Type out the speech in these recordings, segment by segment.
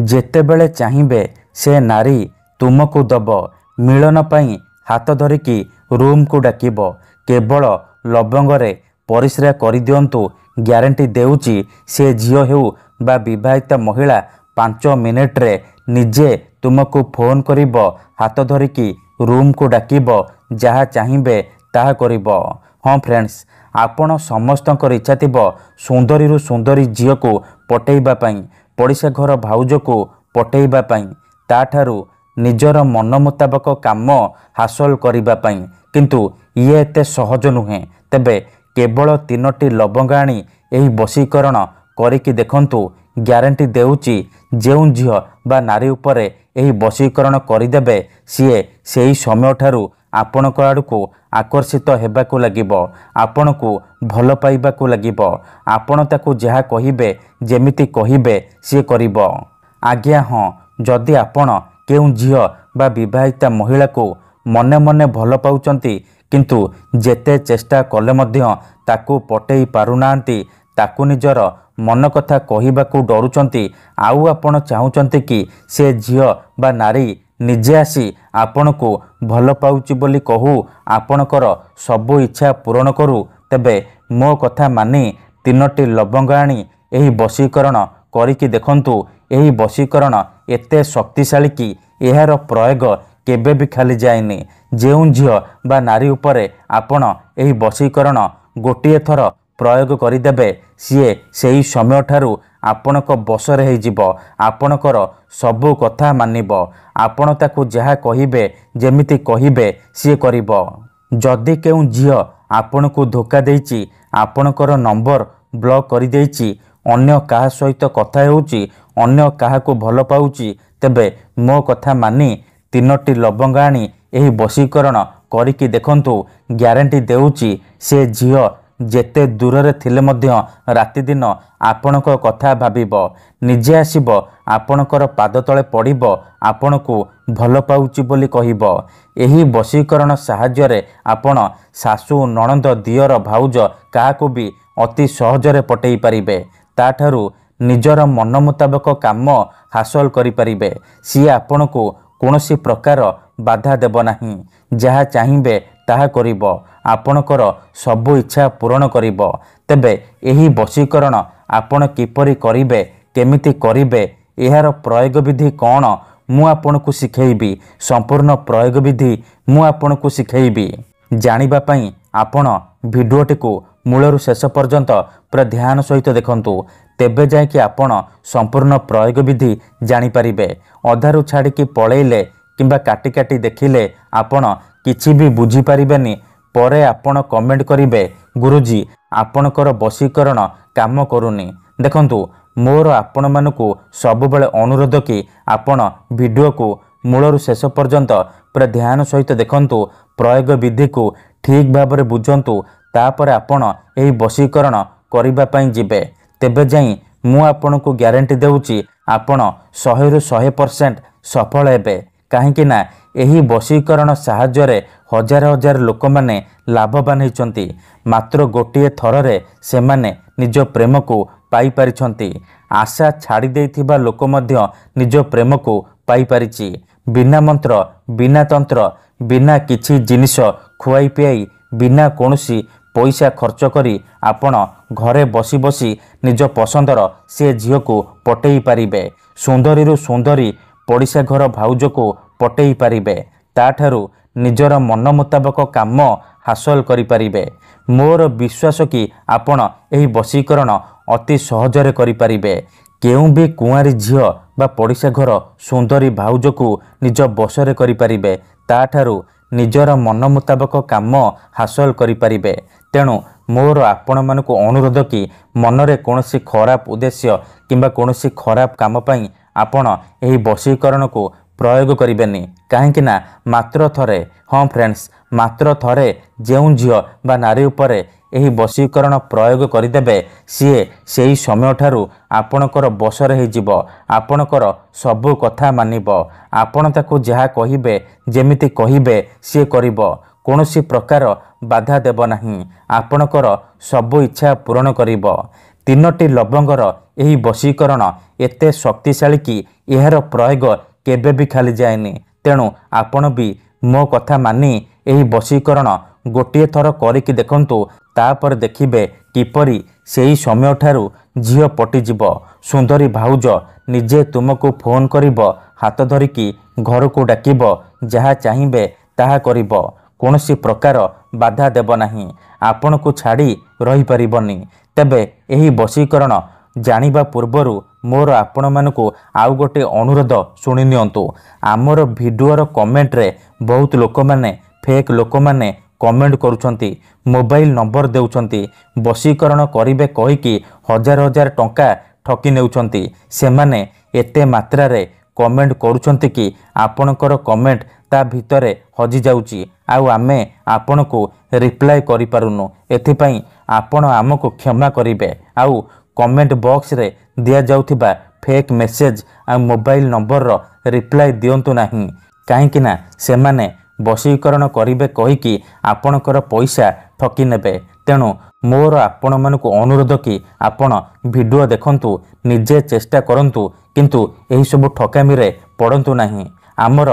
ଯେତେବେଳେ ଚାହିଁବେ ସେ ନାରୀ ତୁମକୁ ଦବ ମିଳନ ପାଇଁ ହାତ ଧରିକି ରୁମ୍କୁ ଡାକିବ। କେବଳ ଲବଙ୍ଗରେ ପରିସ୍ରା କରିଦିଅନ୍ତୁ, ଗ୍ୟାରେଣ୍ଟି ଦେଉଛି ସେ ଝିଅ ହେଉ ବା ବିବାହିତା ମହିଳା 5 ମିନିଟ୍ରେ ନିଜେ ତୁମକୁ ଫୋନ୍ କରିବ, ହାତ ଧରିକି ରୁମ୍କୁ ଡାକିବ, ଯାହା ଚାହିଁବେ ତାହା କରିବ। ହଁ ଫ୍ରେଣ୍ଡସ୍, ଆପଣ ସମସ୍ତଙ୍କର ଇଚ୍ଛା ଥିବ ସୁନ୍ଦରୀରୁ ସୁନ୍ଦରୀ ଝିଅକୁ ପଟେଇବା ପାଇଁ, ପଡ଼ିଶା ଘର ଭାଉଜକୁ ପଟେଇବା ପାଇଁ, ତାଠାରୁ ନିଜର ମନ ମୁତାବକ କାମ ହାସଲ କରିବା ପାଇଁ। କିନ୍ତୁ ଇଏ ଏତେ ସହଜ ନୁହେଁ। ତେବେ କେବଳ 3ଟି ଲବଙ୍ଗ ଆଣି ଏହି ବଶୀକରଣ କରିକି ଦେଖନ୍ତୁ, ଗ୍ୟାରେଣ୍ଟି ଦେଉଛି ଯେଉଁ ଝିଅ ବା ନାରୀ ଉପରେ ଏହି ବଶୀକରଣ କରିଦେବେ ସିଏ ସେହି ସମୟଠାରୁ ଆପଣଙ୍କ ଆଡ଼କୁ ଆକର୍ଷିତ ହେବାକୁ ଲାଗିବ, ଆପଣଙ୍କୁ ଭଲ ପାଇବାକୁ ଲାଗିବ। ଆପଣ ତାକୁ ଯାହା କହିବେ, ଯେମିତି କହିବେ ସିଏ କରିବ। ଆଜ୍ଞା ହଁ, ଯଦି ଆପଣ କେଉଁ ଝିଅ ବା ବିବାହିତା ମହିଳାକୁ ମନେ ମନେ ଭଲ ପାଉଛନ୍ତି କିନ୍ତୁ ଯେତେ ଚେଷ୍ଟା କଲେ ମଧ୍ୟ ତାକୁ ପଟେଇ ପାରୁନାହାନ୍ତି, ତାକୁ ନିଜର ମନ କଥା କହିବାକୁ ଡରୁଛନ୍ତି, ଆଉ ଆପଣ ଚାହୁଁଛନ୍ତି କି ସେ ଝିଅ ବା ନାରୀ ନିଜେ ଆସି ଆପଣଙ୍କୁ ଭଲ ପାଉଛି ବୋଲି କହୁ, ଆପଣଙ୍କର ସବୁ ଇଚ୍ଛା ପୂରଣ କରୁ, ତେବେ ମୋ କଥା ମାନି 3ଟି ଲବଙ୍ଗ ଆଣି ଏହି ବଶୀକରଣ କରିକି ଦେଖନ୍ତୁ। ଏହି ବଶୀକରଣ ଏତେ ଶକ୍ତିଶାଳୀ କି ଏହାର ପ୍ରୟୋଗ କେବେ ବି ଖାଲି ଯାଏନି। ଯେଉଁ ଝିଅ ବା ନାରୀ ଉପରେ ଆପଣ ଏହି ବଶୀକରଣ ଗୋଟିଏ ଥର ପ୍ରୟୋଗ କରିଦେବେ, ସିଏ ସେହି ସମୟଠାରୁ ଆପଣଙ୍କ ବଶରେ ହେଇଯିବ, ଆପଣଙ୍କର ସବୁ କଥା ମାନିବ, ଆପଣ ତାକୁ ଯାହା କହିବେ, ଯେମିତି କହିବେ ସିଏ କରିବ। ଯଦି କେଉଁ ଝିଅ ଆପଣଙ୍କୁ ଧୋକା ଦେଇଛି, ଆପଣଙ୍କର ନମ୍ବର ବ୍ଲକ୍ କରିଦେଇଛି, ଅନ୍ୟ କାହା ସହିତ କଥା ହେଉଛି, ଅନ୍ୟ କାହାକୁ ଭଲ ପାଉଛି, ତେବେ ମୋ କଥା ମାନି 3ଟି ଲବଙ୍ଗ ଆଣି ଏହି ବଶୀକରଣ କରିକି ଦେଖନ୍ତୁ, ଗ୍ୟାରେଣ୍ଟି ଦେଉଛି ସେ ଝିଅ ଯେତେ ଦୂରରେ ଥିଲେ ମଧ୍ୟ ରାତିଦିନ ଆପଣଙ୍କ କଥା ଭାବିବ, ନିଜେ ଆସିବ ଆପଣଙ୍କର ପାଦ ତଳେ ପଡ଼ିବ, ଆପଣଙ୍କୁ ଭଲ ପାଉଛି ବୋଲି କହିବ। ଏହି ବଶୀକରଣ ସାହାଯ୍ୟରେ ଆପଣ ଶାଶୁ, ନଣନ୍ଦ, ଦିଅର, ଭାଉଜ କାହାକୁ ବି ଅତି ସହଜରେ ପଟେଇ ପାରିବେ, ତାଠାରୁ ନିଜର ମନ ମୁତାବକ କାମ ହାସଲ କରିପାରିବେ। ସିଏ ଆପଣଙ୍କୁ କୌଣସି ପ୍ରକାର ବାଧା ଦେବ ନାହିଁ, ଯାହା ଚାହିଁବେ ତାହା କରିବ, ଆପଣଙ୍କର ସବୁ ଇଚ୍ଛା ପୂରଣ କରିବ। ତେବେ ଏହି ବଶୀକରଣ ଆପଣ କିପରି କରିବେ, କେମିତି କରିବେ, ଏହାର ପ୍ରୟୋଗ ବିଧି କ'ଣ, ମୁଁ ଆପଣଙ୍କୁ ଶିଖେଇବି। ସମ୍ପୂର୍ଣ୍ଣ ପ୍ରୟୋଗ ବିଧି ମୁଁ ଆପଣଙ୍କୁ ଶିଖେଇବି। ଜାଣିବା ପାଇଁ ଆପଣ ଭିଡ଼ିଓଟିକୁ ମୂଳରୁ ଶେଷ ପର୍ଯ୍ୟନ୍ତ ପୁରା ଧ୍ୟାନ ସହିତ ଦେଖନ୍ତୁ, ତେବେ ଯାଇକି ଆପଣ ସମ୍ପୂର୍ଣ୍ଣ ପ୍ରୟୋଗ ବିଧି ଜାଣିପାରିବେ। ଅଧାରୁ ଛାଡ଼ିକି ପଳେଇଲେ କିମ୍ବା କାଟି କାଟି ଦେଖିଲେ ଆପଣ କିଛି ବି ବୁଝିପାରିବେନି। ପରେ ଆପଣ କମେଣ୍ଟ କରିବେ, ଗୁରୁଜୀ ଆପଣଙ୍କର ବଶୀକରଣ କାମ କରୁନି। ଦେଖନ୍ତୁ, ମୋର ଆପଣମାନଙ୍କୁ ସବୁବେଳେ ଅନୁରୋଧ କି ଆପଣ ଭିଡ଼ିଓକୁ ମୂଳରୁ ଶେଷ ପର୍ଯ୍ୟନ୍ତ ପୁରା ଧ୍ୟାନ ସହିତ ଦେଖନ୍ତୁ, ପ୍ରୟୋଗ ବିଧିକୁ ଠିକ୍ ଭାବରେ ବୁଝନ୍ତୁ, ତାପରେ ଆପଣ ଏହି ବଶୀକରଣ କରିବା ପାଇଁ ଯିବେ। ତେବେ ଯାଇ ମୁଁ ଆପଣଙ୍କୁ ଗ୍ୟାରେଣ୍ଟି ଦେଉଛି ଆପଣ 100ରୁ 100% ସଫଳ ହେବେ। କାହିଁକି ନା ଏହି ବଶୀକରଣ ସାହାଯ୍ୟରେ ହଜାର ହଜାର ଲୋକମାନେ ଲାଭବାନ ହେଇଛନ୍ତି। ମାତ୍ର ଗୋଟିଏ ଥରରେ ସେମାନେ ନିଜ ପ୍ରେମକୁ ପାଇପାରିଛନ୍ତି। ଆଶା ଛାଡ଼ି ଦେଇଥିବା ଲୋକ ମଧ୍ୟ ନିଜ ପ୍ରେମକୁ ପାଇପାରିଛି। ବିନା ମନ୍ତ୍ର, ବିନା ତନ୍ତ୍ର, ବିନା କିଛି ଜିନିଷ ଖୁଆଇ ପିଆଇ, ବିନା କୌଣସି ପଇସା ଖର୍ଚ୍ଚ କରି ଆପଣ ଘରେ ବସି ବସି ନିଜ ପସନ୍ଦର ସେ ଝିଅକୁ ପଟେଇ ପାରିବେ। ସୁନ୍ଦରୀରୁ ସୁନ୍ଦରୀ ପଡ଼ିଶା ଘର ଭାଉଜକୁ ପଟେଇ ପାରିବେ, ତାଠାରୁ ନିଜର ମନ ମୁତାବକ କାମ ହାସଲ କରିପାରିବେ। ମୋର ବିଶ୍ୱାସ କି ଆପଣ ଏହି ବଶୀକରଣ ଅତି ସହଜରେ କରିପାରିବେ। କେଉଁ ବି କୁଆଁରୀ ଝିଅ ବା ପଡ଼ିଶା ଘର ସୁନ୍ଦରୀ ଭାଉଜକୁ ନିଜ ବଶରେ କରିପାରିବେ, ତାଠାରୁ ନିଜର ମନ ମୁତାବକ କାମ ହାସଲ କରିପାରିବେ। ତେଣୁ ମୋର ଆପଣମାନଙ୍କୁ ଅନୁରୋଧ କି ମନରେ କୌଣସି ଖରାପ ଉଦ୍ଦେଶ୍ୟ କିମ୍ବା କୌଣସି ଖରାପ କାମ ପାଇଁ ଆପଣ ଏହି ବଶୀକରଣକୁ ପ୍ରୟୋଗ କରିବେନି। କାହିଁକି ନା ମାତ୍ର ଥରେ, ହଁ ଫ୍ରେଣ୍ଡସ୍, ମାତ୍ର ଥରେ ଯେଉଁ ଝିଅ ବା ନାରୀ ଉପରେ ଏହି ବଶୀକରଣ ପ୍ରୟୋଗ କରିଦେବେ, ସିଏ ସେହି ସମୟଠାରୁ ଆପଣଙ୍କର ବଶରେ ହେଇଯିବ, ଆପଣଙ୍କର ସବୁ କଥା ମାନିବ, ଆପଣ ତାକୁ ଯାହା କହିବେ, ଯେମିତି କହିବେ ସିଏ କରିବ, କୌଣସି ପ୍ରକାର ବାଧା ଦେବ ନାହିଁ, ଆପଣଙ୍କର ସବୁ ଇଚ୍ଛା ପୂରଣ କରିବ। 3ଟି ଲବଙ୍ଗର ଏହି ବଶୀକରଣ ଏତେ ଶକ୍ତିଶାଳୀ କି ଏହାର ପ୍ରୟୋଗ କେବେ ବି ଖାଲି ଯାଏନି। ତେଣୁ ଆପଣ ବି ମୋ କଥା ମାନି ଏହି ବଶୀକରଣ ଗୋଟିଏ ଥର କରିକି ଦେଖନ୍ତୁ। ତାପରେ ଦେଖିବେ କିପରି ସେହି ସମୟଠାରୁ ଝିଅ ପଟିଯିବ। ସୁନ୍ଦରୀ ଭାଉଜ ନିଜେ ତୁମକୁ ଫୋନ୍ କରିବ, ହାତ ଧରିକି ଘରକୁ ଡାକିବ, ଯାହା ଚାହିଁବେ ତାହା କରିବ। କୌଣସି ପ୍ରକାର ବାଧା ଦେବ ନାହିଁ, ଆପଣଙ୍କୁ ଛାଡ଼ି ରହିପାରିବନି। ତେବେ ଏହି ବଶୀକରଣ ଜାଣିବା ପୂର୍ବରୁ ମୋର ଆପଣମାନଙ୍କୁ ଆଉ ଗୋଟେ ଅନୁରୋଧ ଶୁଣି ନିଅନ୍ତୁ। ଆମର ଭିଡ଼ିଓର କମେଣ୍ଟରେ ବହୁତ ଲୋକମାନେ ଫେକ୍ ଲୋକମାନେ କମେଣ୍ଟ କରୁଛନ୍ତି, ମୋବାଇଲ ନମ୍ବର ଦେଉଛନ୍ତି, ବଶୀକରଣ କରିବେ କହିକି ହଜାର ହଜାର ଟଙ୍କା ଠକି ନେଉଛନ୍ତି। ସେମାନେ ଏତେ ମାତ୍ରାରେ କମେଣ୍ଟ କରୁଛନ୍ତି କି ଆପଣଙ୍କର କମେଣ୍ଟ ତା ଭିତରେ ହଜିଯାଉଛି, ଆଉ ଆମେ ଆପଣଙ୍କୁ ରିପ୍ଲାଏ କରିପାରୁନୁ। ଏଥିପାଇଁ ଆପଣ ଆମକୁ କ୍ଷମା କରିବେ। ଆଉ କମେଣ୍ଟ ବକ୍ସରେ ଦିଆଯାଉଥିବା ଫେକ୍ ମେସେଜ ଆଉ ମୋବାଇଲ ନମ୍ବରର ରିପ୍ଲାଏ ଦିଅନ୍ତୁ ନାହିଁ, କାହିଁକିନା ସେମାନେ ବଶୀକରଣ କରିବେ କହିକି ଆପଣଙ୍କର ପଇସା ଠକି ନେବେ। ତେଣୁ ମୋର ଆପଣମାନଙ୍କୁ ଅନୁରୋଧ କି ଆପଣ ଭିଡ଼ିଓ ଦେଖନ୍ତୁ, ନିଜେ ଚେଷ୍ଟା କରନ୍ତୁ, କିନ୍ତୁ ଏହିସବୁ ଠକାମିରେ ପଡ଼ନ୍ତୁ ନାହିଁ। ଆମର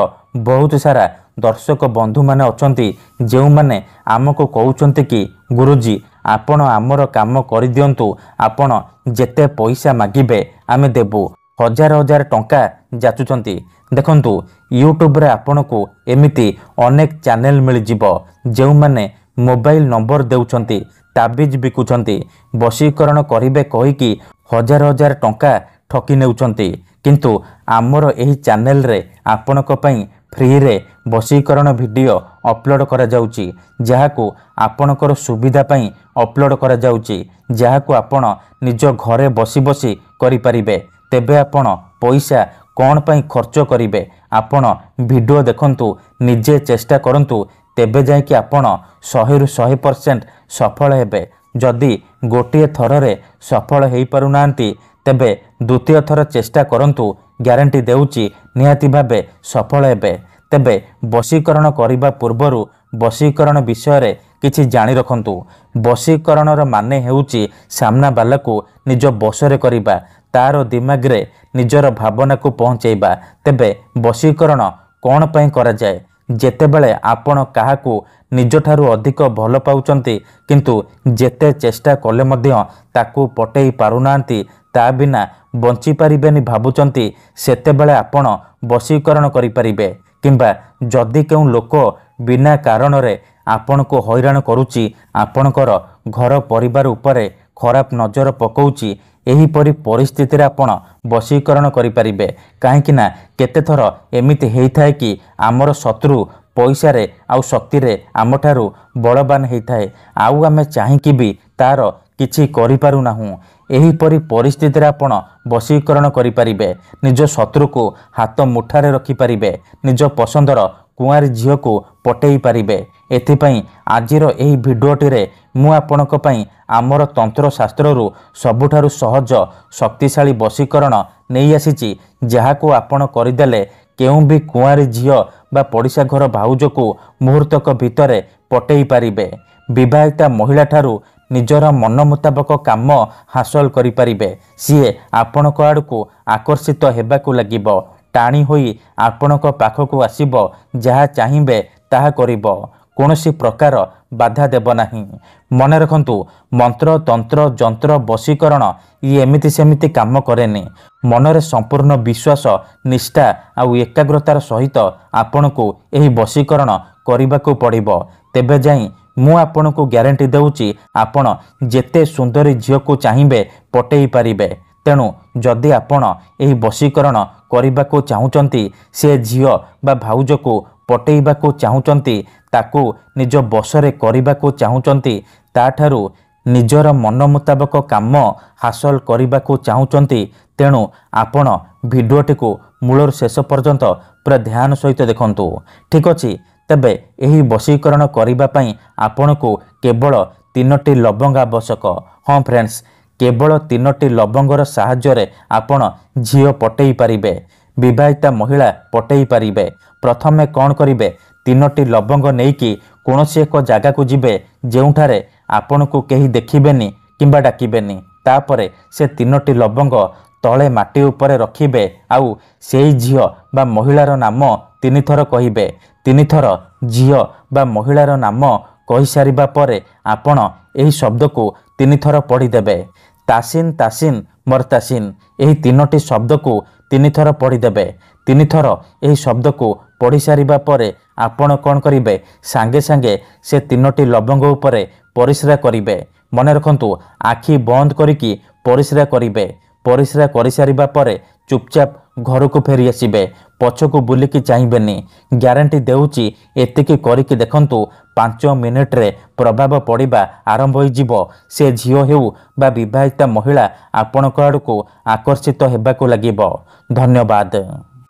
ବହୁତ ସାରା ଦର୍ଶକ ବନ୍ଧୁମାନେ ଅଛନ୍ତି ଯେଉଁମାନେ ଆମକୁ କହୁଛନ୍ତି କି ଗୁରୁଜୀ ଆପଣ ଆମର କାମ କରିଦିଅନ୍ତୁ, ଆପଣ ଯେତେ ପଇସା ମାଗିବେ ଆମେ ଦେବୁ। ହଜାର ହଜାର ଟଙ୍କା ଯାଚୁଛନ୍ତି। ଦେଖନ୍ତୁ ୟୁଟ୍ୟୁବରେ ଆପଣଙ୍କୁ ଏମିତି ଅନେକ ଚ୍ୟାନେଲ ମିଳିଯିବ ଯେଉଁମାନେ ମୋବାଇଲ ନମ୍ବର ଦେଉଛନ୍ତି, ତାବିଜ ବିକୁଛନ୍ତି, ବଶୀକରଣ କରିବେ କହିକି ହଜାର ହଜାର ଟଙ୍କା ଠକି ନେଉଛନ୍ତି। କିନ୍ତୁ ଆମର ଏହି ଚ୍ୟାନେଲରେ ଆପଣଙ୍କ ପାଇଁ ଫ୍ରିରେ ବଶୀକରଣ ଭିଡ଼ିଓ ଅପଲୋଡ଼ କରାଯାଉଛି, ଯାହାକୁ ଆପଣଙ୍କର ସୁବିଧା ପାଇଁ ଅପଲୋଡ଼ କରାଯାଉଛି, ଯାହାକୁ ଆପଣ ନିଜ ଘରେ ବସି ବସି କରିପାରିବେ। ତେବେ ଆପଣ ପଇସା କ'ଣ ପାଇଁ ଖର୍ଚ୍ଚ କରିବେ? ଆପଣ ଭିଡ଼ିଓ ଦେଖନ୍ତୁ, ନିଜେ ଚେଷ୍ଟା କରନ୍ତୁ, ତେବେ ଯାଇକି ଆପଣ 100ରୁ 100% ସଫଳ ହେବେ। ଯଦି ଗୋଟିଏ ଥରରେ ସଫଳ ହୋଇପାରୁନାହାନ୍ତି ତେବେ ଦ୍ୱିତୀୟ ଥର ଚେଷ୍ଟା କରନ୍ତୁ, ଗ୍ୟାରେଣ୍ଟି ଦେଉଛି ନିହାତି ଭାବେ ସଫଳ ହେବେ। ତେବେ ବଶୀକରଣ କରିବା ପୂର୍ବରୁ ବଶୀକରଣ ବିଷୟରେ କିଛି ଜାଣି ରଖନ୍ତୁ। ବଶୀକରଣର ମାନେ ହେଉଛି ସାମ୍ନାବାଲାକୁ ନିଜ ବଶରେ କରିବା, ତାର ଦିମାଗରେ ନିଜର ଭାବନାକୁ ପହଞ୍ଚାଇବା। ତେବେ ବଶୀକରଣ କ'ଣ ପାଇଁ କରାଯାଏ? ଯେତେବେଳେ ଆପଣ କାହାକୁ ନିଜଠାରୁ ଅଧିକ ଭଲ ପାଉଛନ୍ତି କିନ୍ତୁ ଯେତେ ଚେଷ୍ଟା କଲେ ମଧ୍ୟ ତାକୁ ପଟେଇ ପାରୁନାହାନ୍ତି, ତା ବିନା ବଞ୍ଚିପାରିବେନି ଭାବୁଛନ୍ତି, ସେତେବେଳେ ଆପଣ ବଶୀକରଣ କରିପାରିବେ। କିମ୍ବା ଯଦି କେଉଁ ଲୋକ ବିନା କାରଣରେ ଆପଣଙ୍କୁ ହଇରାଣ କରୁଛି, ଆପଣଙ୍କର ଘର ପରିବାର ଉପରେ ଖରାପ ନଜର ପକାଉଛି, ଏହିପରି ପରିସ୍ଥିତିରେ ଆପଣ ବଶୀକରଣ କରିପାରିବେ। କାହିଁକିନା କେତେଥର ଏମିତି ହେଇଥାଏ କି ଆମର ଶତ୍ରୁ ପଇସାରେ ଆଉ ଶକ୍ତିରେ ଆମଠାରୁ ବଳବାନ ହେଇଥାଏ, ଆଉ ଆମେ ଚାହିଁକି ବି ତାର କିଛି କରିପାରୁନାହୁଁ। ଏହିପରି ପରିସ୍ଥିତିରେ ଆପଣ ବଶୀକରଣ କରିପାରିବେ। ନିଜ ଶତ୍ରୁକୁ ହାତ ମୁଠାରେ ରଖିପାରିବେ, ନିଜ ପସନ୍ଦର କୁଆଁରୀ ଝିଅକୁ ପଟେଇ ପାରିବେ। ଏଥିପାଇଁ ଆଜିର ଏହି ଭିଡ଼ିଓଟିରେ ମୁଁ ଆପଣଙ୍କ ପାଇଁ ଆମର ତନ୍ତ୍ରଶାସ୍ତ୍ରରୁ ସବୁଠାରୁ ସହଜ ଶକ୍ତିଶାଳୀ ବଶୀକରଣ ନେଇ ଆସିଛି, ଯାହାକୁ ଆପଣ କରିଦେଲେ କେଉଁ ବି କୁଆଁରୀ ଝିଅ ବା ପଡ଼ିଶା ଘର ଭାଉଜକୁ ମୁହୂର୍ତ୍ତକ ଭିତରେ ପଟେଇ ପାରିବେ। ବିବାହିତା ମହିଳାଠାରୁ ନିଜର ମନ ମୁତାବକ କାମ ହାସଲ କରିପାରିବେ। ସିଏ ଆପଣଙ୍କ ଆଡ଼କୁ ଆକର୍ଷିତ ହେବାକୁ ଲାଗିବ, ଟାଣି ହୋଇ ଆପଣଙ୍କ ପାଖକୁ ଆସିବ, ଯାହା ଚାହିଁବେ ତାହା କରିବ, କୌଣସି ପ୍ରକାର ବାଧା ଦେବ ନାହିଁ। ମନେ ରଖନ୍ତୁ, ମନ୍ତ୍ର ତନ୍ତ୍ର ଯନ୍ତ୍ର ବଶୀକରଣ ଇଏ ଏମିତି ସେମିତି କାମ କରେନି। ମନରେ ସମ୍ପୂର୍ଣ୍ଣ ବିଶ୍ୱାସ, ନିଷ୍ଠା ଆଉ ଏକାଗ୍ରତାର ସହିତ ଆପଣଙ୍କୁ ଏହି ବଶୀକରଣ କରିବାକୁ ପଡ଼ିବ। ତେବେ ଯାଇ ମୁଁ ଆପଣଙ୍କୁ ଗ୍ୟାରେଣ୍ଟି ଦେଉଛି ଆପଣ ଯେତେ ସୁନ୍ଦରୀ ଝିଅକୁ ଚାହିଁବେ ପଟେଇ ପାରିବେ। ତେଣୁ ଯଦି ଆପଣ ଏହି ବଶୀକରଣ କରିବାକୁ ଚାହୁଁଛନ୍ତି, ସେ ଝିଅ ବା ଭାଉଜକୁ ପଟେଇବାକୁ ଚାହୁଁଛନ୍ତି, ତାକୁ ନିଜ ବଶରେ କରିବାକୁ ଚାହୁଁଛନ୍ତି, ତାଠାରୁ ନିଜର ମନ ମୁତାବକ କାମ ହାସଲ କରିବାକୁ ଚାହୁଁଛନ୍ତି, ତେଣୁ ଆପଣ ଭିଡ଼ିଓଟିକୁ ମୂଳରୁ ଶେଷ ପର୍ଯ୍ୟନ୍ତ ପୁରା ଧ୍ୟାନ ସହିତ ଦେଖନ୍ତୁ। ଠିକ୍ ଅଛି? ତେବେ ଏହି ବଶୀକରଣ କରିବା ପାଇଁ ଆପଣଙ୍କୁ କେବଳ 3ଟି ଲବଙ୍ଗ ଆବଶ୍ୟକ। ହଁ ଫ୍ରେଣ୍ଡସ୍, କେବଳ 3ଟି ଲବଙ୍ଗର ସାହାଯ୍ୟରେ ଆପଣ ଝିଅ ପଟେଇ ପାରିବେ, ବିବାହିତା ମହିଳା ପଟେଇ ପାରିବେ। ପ୍ରଥମେ କ'ଣ କରିବେ? 3ଟି ଲବଙ୍ଗ ନେଇକି କୌଣସି ଏକ ଜାଗାକୁ ଯିବେ, ଯେଉଁଠାରେ ଆପଣଙ୍କୁ କେହି ଦେଖିବେନି କିମ୍ବା ଡାକିବେନି। ତାପରେ ସେ 3ଟି ଲବଙ୍ଗ ତଳେ ମାଟି ଉପରେ ରଖିବେ ଆଉ ସେଇ ଝିଅ ବା ମହିଳାର ନାମ 3 ଥର କହିବେ। 3 ଥର ଝିଅ ବା ମହିଳାର ନାମ କହିସାରିବା ପରେ ଆପଣ ଏହି ଶବ୍ଦକୁ 3 ଥର ପଢ଼ିଦେବେ। ତାସିନ୍ ତାସିନ୍ ମର୍ତାସିନ୍, ଏହି 3ଟି ଶବ୍ଦକୁ 3 ଥର ପଢ଼ିଦେବେ। 3 ଥର ଏହି ଶବ୍ଦକୁ ପଢ଼ି ସାରିବା ପରେ ଆପଣ କ'ଣ କରିବେ, ସାଙ୍ଗେ ସାଙ୍ଗେ ସେ 3ଟି ଲବଙ୍ଗ ଉପରେ ପରିସ୍ରା କରିବେ। ମନେ ରଖନ୍ତୁ, ଆଖି ବନ୍ଦ କରିକି ପରିସ୍ରା କରିବେ। ପରିସ୍ରା କରିସାରିବା ପରେ ଚୁପଚାପ ଘରକୁ ଫେରି ଆସିବେ, ପଛକୁ ବୁଲିକି ଚାହିଁବେନି। ଗ୍ୟାରେଣ୍ଟି ଦେଉଛି, ଏତିକି କରିକି ଦେଖନ୍ତୁ, 5 ମିନିଟ୍ରେ ପ୍ରଭାବ ପଡ଼ିବା ଆରମ୍ଭ ହୋଇଯିବ। ସେ ଝିଅ ହେଉ ବା ବିବାହିତା ମହିଳା ଆପଣଙ୍କ ଆଡ଼କୁ ଆକର୍ଷିତ ହେବାକୁ ଲାଗିବ। ଧନ୍ୟବାଦ।